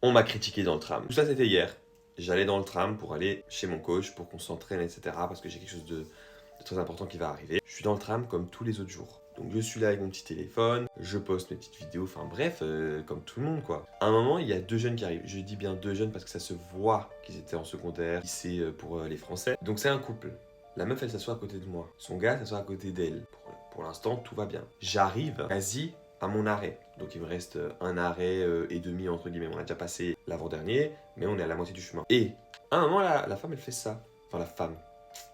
On m'a critiqué dans le tram. Tout ça, c'était hier. J'allais dans le tram pour aller chez mon coach, pour qu'on s'entraîne, etc. Parce que j'ai quelque chose de très important qui va arriver. Je suis dans le tram comme tous les autres jours. Donc je suis là avec mon petit téléphone, je poste mes petites vidéos, enfin bref, comme tout le monde quoi. À un moment, il y a deux jeunes qui arrivent. Je dis bien deux jeunes parce que ça se voit qu'ils étaient en secondaire, lycée pour les Français. Donc c'est un couple. La meuf, elle s'assoit à côté de moi. Son gars s'assoit à côté d'elle. Pour l'instant, tout va bien. J'arrive quasi à mon arrêt. Donc il me reste un arrêt et demi entre guillemets. On a déjà passé l'avant-dernier, mais on est à la moitié du chemin. Et à un moment, la femme, elle fait ça. Enfin, la femme.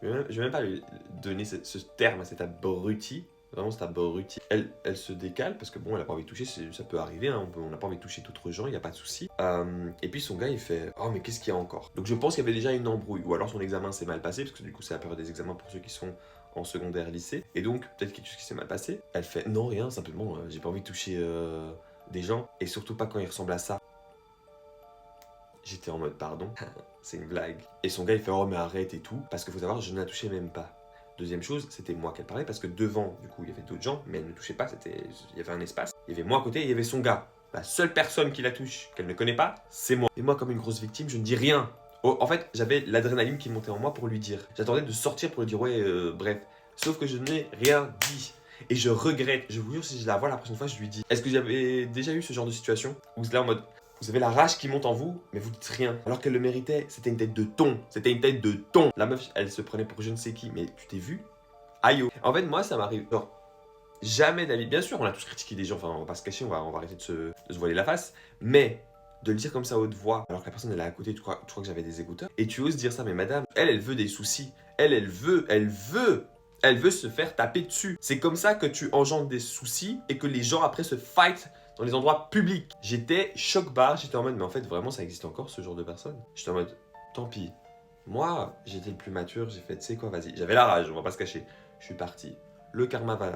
Je vais même pas lui donner ce terme à cet abruti. Vraiment, cet abruti. Elle se décale parce que bon, elle a pas envie de toucher, ça peut arriver, hein, on n'a pas envie de toucher d'autres gens, il n'y a pas de souci. Et puis son gars, il fait oh, mais qu'est-ce qu'il y a encore? Donc je pense qu'il y avait déjà une embrouille, ou alors son examen s'est mal passé, parce que du coup, c'est la période des examens pour ceux qui sont en secondaire lycée. Et donc, peut-être quelque chose qui s'est mal passé. Elle fait non, rien, simplement, j'ai pas envie de toucher des gens, et surtout pas quand ils ressemblent à ça. J'étais en mode pardon, c'est une blague. Et son gars il fait oh mais arrête et tout, parce qu'il faut savoir je ne la touchais même pas. Deuxième chose, c'était moi qu'elle parlait parce que devant, du coup, il y avait d'autres gens, mais elle ne touchait pas, il y avait un espace. Il y avait moi à côté et il y avait son gars. La seule personne qui la touche, qu'elle ne connaît pas, c'est moi. Et moi, comme une grosse victime, je ne dis rien. Oh, en fait, j'avais l'adrénaline qui montait en moi pour lui dire. J'attendais de sortir pour lui dire ouais, bref. Sauf que je n'ai rien dit. Et je regrette. Je vous jure, si je la vois la prochaine fois, je lui dis. Est-ce que j'avais déjà eu ce genre de situation où c'est là en mode vous avez la rage qui monte en vous, mais vous dites rien. Alors qu'elle le méritait, c'était une tête de thon. C'était une tête de thon. La meuf, elle se prenait pour je ne sais qui, mais tu t'es vu? Aïe. En fait, moi, ça m'arrive. Genre, jamais d'avis. Bien sûr, on a tous critiqué des gens, enfin, on va pas se cacher, on va arrêter de se voiler la face. Mais de le dire comme ça à haute voix, alors que la personne elle est à côté, tu crois que j'avais des écouteurs, et tu oses dire ça, mais madame, elle veut des soucis. Elle veut se faire taper dessus. C'est comme ça que tu engendres des soucis et que les gens après se fight dans les endroits publics. J'étais choc-barre, j'étais en mode, mais en fait, vraiment, ça existe encore ce genre de personnes. J'étais en mode, tant pis. Moi, j'étais le plus mature, j'ai fait, tu sais quoi, vas-y. J'avais la rage, on va pas se cacher. Je suis parti. Le karma va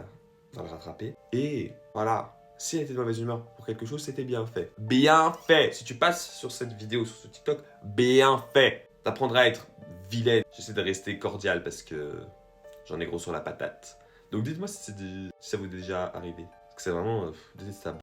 le rattraper. Et voilà, si elle était de mauvaise humeur pour quelque chose, c'était bien fait. Bien fait. Si tu passes sur cette vidéo, sur ce TikTok, bien fait. T'apprendras à être vilaine. J'essaie de rester cordial parce que j'en ai gros sur la patate. Donc dites-moi si ça vous est déjà arrivé. Parce que c'est vraiment détestable.